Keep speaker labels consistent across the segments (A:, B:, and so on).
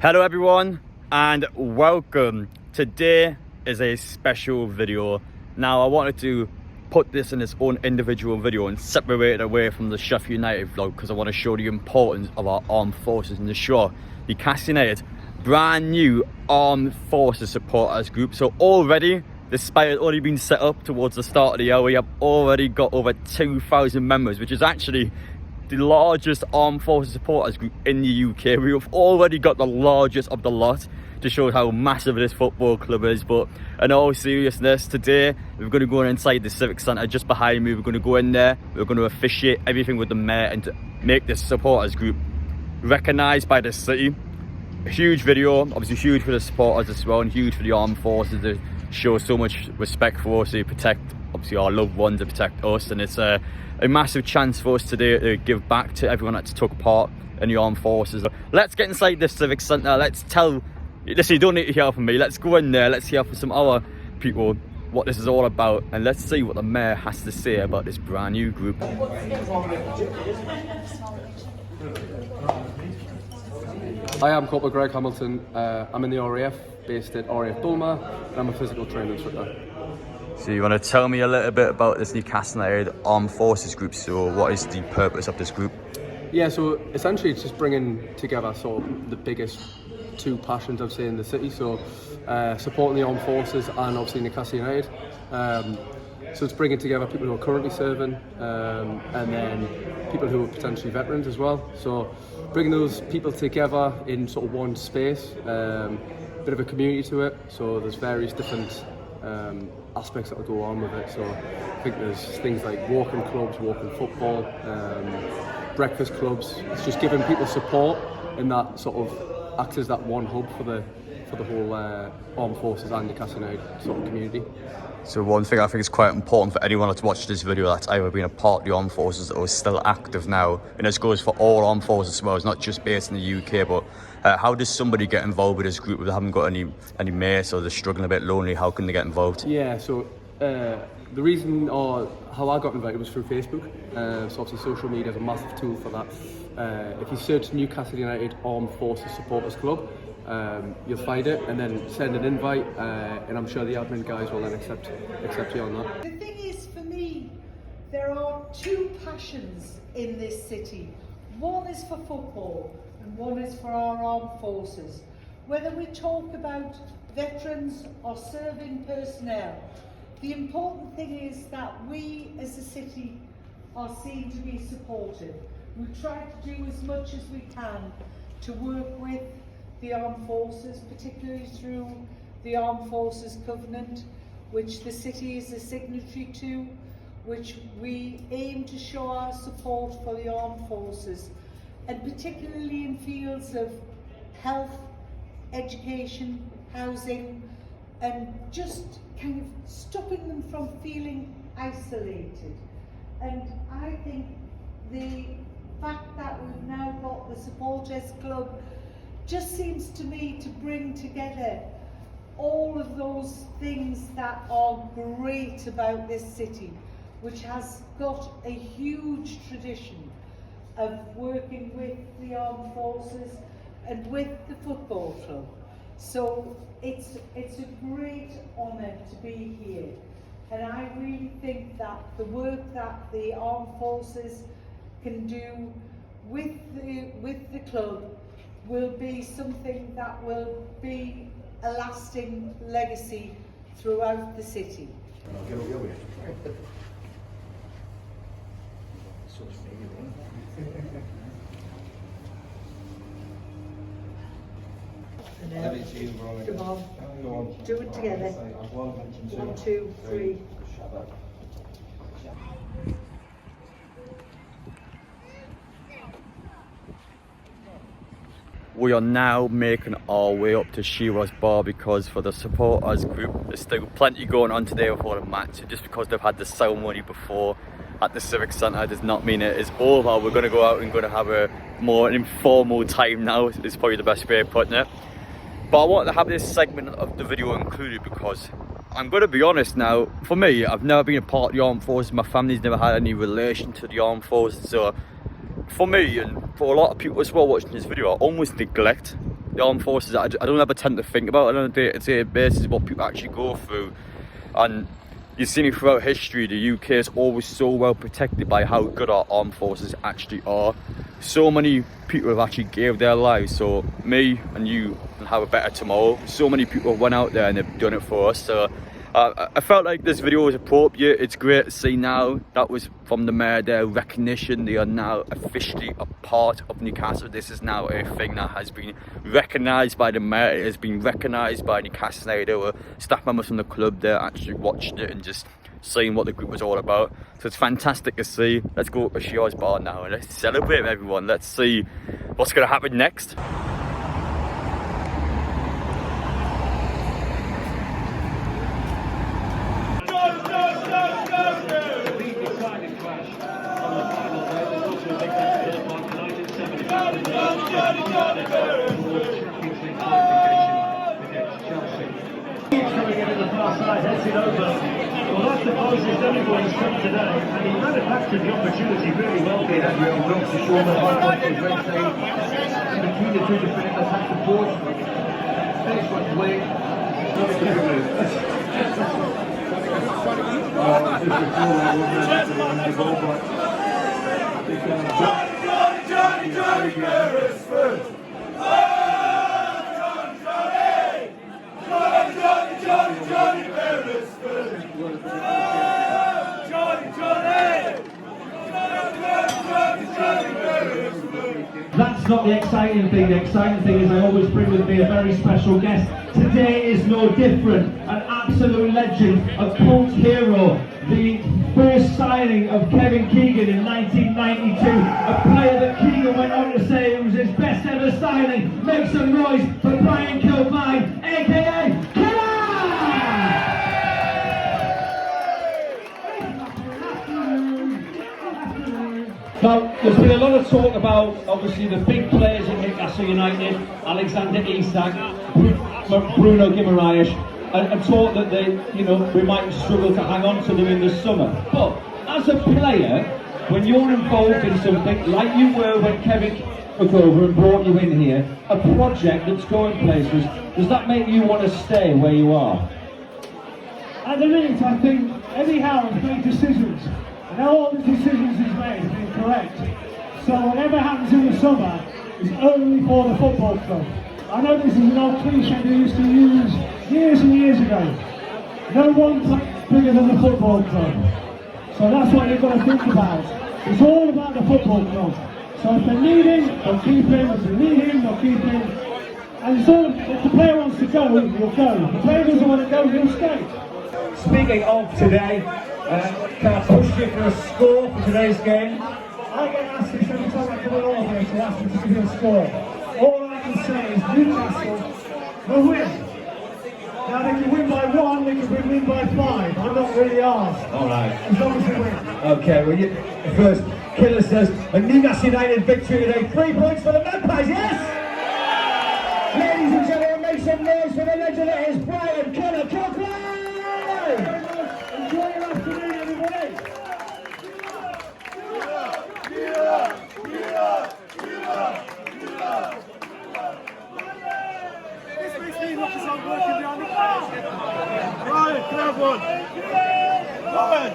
A: Hello everyone and welcome. Today is a special video. Now I wanted to put this in its own individual video and separate it away from the Sheffield United vlog because I want to show the importance of our armed forces and to show Newcastle United brand new armed forces supporters group. So already, despite it only being set up towards the start of the year, we have already got over 2,000 members, which is actually the largest armed forces supporters group in the UK. We have already got the largest of the lot to show how massive this football club is. But in all seriousness, today we're going to go inside the Civic Centre just behind me. We're going to go in there, we're going to officiate everything with the mayor and to make this supporters group recognised by the city. A huge video, obviously huge for the supporters as well, and huge for the armed forces to show so much respect for us, to protect obviously our loved ones, to protect us. And it's a massive chance for us today to give back to everyone that's took part in the armed forces. Let's get inside this Civic Centre. Let's tell, listen, you don't need to hear from me. Let's go in there, let's hear from some other people what this is all about, and let's see what the mayor has to say about this brand new group.
B: Hi, I'm Corporal Greg Hamilton. I'm in the RAF, based at RAF Bulmer, and I'm a physical training instructor.
A: So you want to tell me a little bit about this Newcastle United Armed Forces group? So what is the purpose of this group?
B: Yeah, so essentially it's just bringing together sort of the biggest two passions I'd say in the city. So supporting the armed forces and obviously Newcastle United. So it's bringing together people who are currently serving and then people who are potentially veterans as well. So bringing those people together in sort of one space, bit of a community to it. So there's various different aspects that will go on with it. So I think there's things like walking clubs, walking football, breakfast clubs. It's just giving people support and that sort of acts as that one hub for the whole armed forces and Newcastle United sort of community.
A: So one thing I think is quite important for anyone that's watched this video that's either been a part of the armed forces or is still active now, and this goes for all armed forces as well, it's not just based in the UK, but how does somebody get involved with this group if they haven't got any mates or they're struggling a bit lonely? How can they get involved?
B: Yeah, so the reason or how I got invited was through Facebook. So obviously social media is a massive tool for that. If you search Newcastle United Armed Forces Supporters Club, you'll find it, and then send an invite, and I'm sure the admin guys will then accept you on that.
C: The thing is, for me, there are two passions in this city. One is for football and one is for our armed forces. Whether we talk about veterans or serving personnel, the important thing is that we as a city are seen to be supportive. We try to do as much as we can to work with the armed forces, particularly through the Armed Forces Covenant, which the city is a signatory to, which we aim to show our support for the armed forces, and particularly in fields of health, education, housing, and just kind of stopping them from feeling isolated. And I think the fact that we've now got the Supporters Club just seems to me to bring together all of those things that are great about this city, which has got a huge tradition of working with the armed forces and with the football club. So it's a great honour to be here, and I really think that the work that the armed forces can do with the club will be something that will be a lasting legacy throughout the city. Come on, do it together. 1, 2, 3.
A: We are now making our way up to Shearer's Bar because for the supporters group there's still plenty going on today before the match. So just because they've had the ceremony before at the Civic Centre does not mean it is over. We're going to go out and going to have a more informal time now, is probably the best way of putting it. But I want to have this segment of the video included because I'm going to be honest now, for me, I've never been a part of the armed forces. My family's never had any relation to the armed forces. So for me and for a lot of people as well watching this video, I almost neglect the armed forces, I don't ever tend to think about it on a day-to-day basis, what people actually go through. And you've seen it throughout history, the UK is always so well protected by how good our armed forces actually are. So many people have actually gave their lives so me and you can have a better tomorrow. So many people went out there and they've done it for us. So I felt like this video was appropriate. It's great to see now that was from the mayor, their recognition. They are now officially a part of Newcastle. This is now a thing that has been recognised by the mayor. It has been recognised by Newcastle United. There were staff members from the club there actually watching it and just seeing what the group was all about. So it's fantastic to see. Let's go up to Shiraz Bar now and let's celebrate, everyone. Let's see what's going to happen next.
D: Well, that's the closest anybody's come today, and he manufactured the opportunity really well. He had real knocks to shoulder, high point for a great save. And between the two defenders had the force. Finish went away. That's not the exciting thing. The exciting thing is I always bring with me a very special guest. Today is no different. An absolute legend, a cult hero. The first signing of Kevin Keegan in 1992. A player that Keegan went on to say it was his best ever signing. Make some noise for Brian Kilbine, aka Killer! Now, there's been a lot of talk about, obviously, the big players in Newcastle United, Alexander Isak, Bruno Guimaraes, and talk that they, we might struggle to hang on to them in the summer. But as a player, when you're involved in something like you were when Kevin took over and brought you in here, a project that's going places, does that make you want to stay where you are?
E: At the minute, I think Eddie Howe has made decisions. And all the decisions he's made have been correct. So whatever happens in the summer is only for the football club. I know this is an old cliche they used to use years and years ago. No one club is bigger than the football club. So that's what you've got to think about. It's all about the football club. So if they need him, they'll keep him. If they need him, they'll keep him. And it's all, if the player wants to go, he'll go. If the player doesn't want to go, he'll stay.
D: Speaking of today, can I push you for a score for today's game?
E: I get asked this every time I come along here to ask me to give you a score. All I can say is Newcastle will win. Now they can win by 1, they can win by 5. I'm not really asked.
D: Alright.
E: As long as they win.
D: Okay, well, first, Killer says a Newcastle United victory today. 3 points for the Magpies, yes? Ladies and gentlemen, make some noise for the legend that is Brian Killer Cochran!
E: Enjoy your afternoon, everybody.
F: Ryan, grab one. Ryan.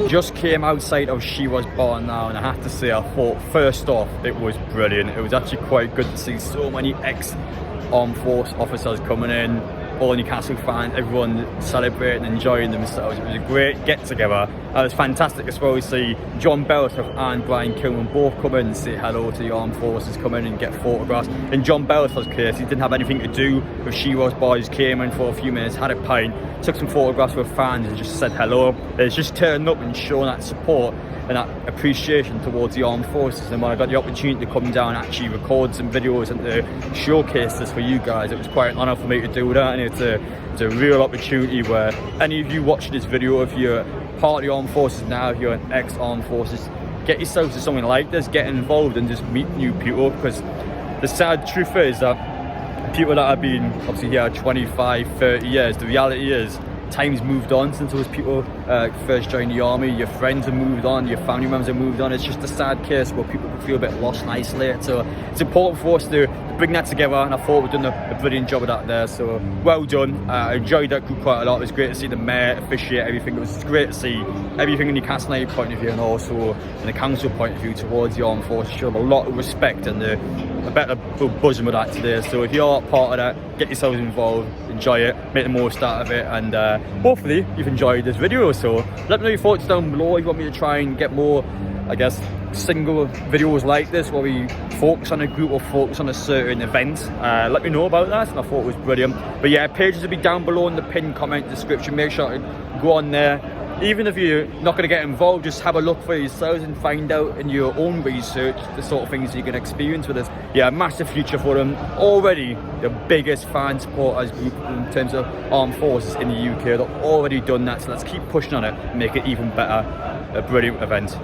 A: Just came outside of Shiraz Bar now, and I have to say, I thought first off it was brilliant. It was actually quite good to see so many ex-armed force officers coming in, all Newcastle fans, everyone celebrating, enjoying themselves. It was a great get together. It was fantastic as well to see John Beresford and Brian Kilman both come in and say hello to the armed forces, come in and get photographs. In John Beresford's case, he didn't have anything to do with Shiraz Bar. He came in for a few minutes, had a pint, took some photographs with fans and just said hello. It's just turning up and showing that support and that appreciation towards the armed forces. And when I got the opportunity to come down and actually record some videos and to showcase this for you guys, it was quite an honour for me to do that. And it's a real opportunity where any of you watching this video, if you're part of the armed forces now, if you're an ex-armed forces, get yourself to something like this, get involved and just meet new people, because the sad truth is that people that have been obviously here 25, 30 years, the reality is time's moved on since those people first joined the army. Your friends have moved on, your family members have moved on. It's just a sad case where people feel a bit lost and isolated. So it's important for us to bring that together, and I thought we've done a brilliant job of that there. So well done. I enjoyed that group quite a lot. It was great to see the mayor officiate everything. It was great to see everything in the Newcastle United point of view and also in the council point of view towards the armed forces. Showed a lot of respect and a better buzzing with that today. So if you're part of that, get yourselves involved, enjoy it, make the most out of it, and hopefully you've enjoyed this video. So let me know your thoughts down below. If you want me to try and get more, I guess, single videos like this where we focus on a group or focus on a certain event, let me know about that. I thought it was brilliant. But yeah, pages will be down below in the pinned comment description. Make sure to go on there. Even if you're not going to get involved, just have a look for yourselves and find out in your own research the sort of things you can experience with this. Yeah, massive future for them. Already the biggest fan supporters group in terms of armed forces in the UK. They've already done that, so let's keep pushing on it and make it even better. A brilliant event.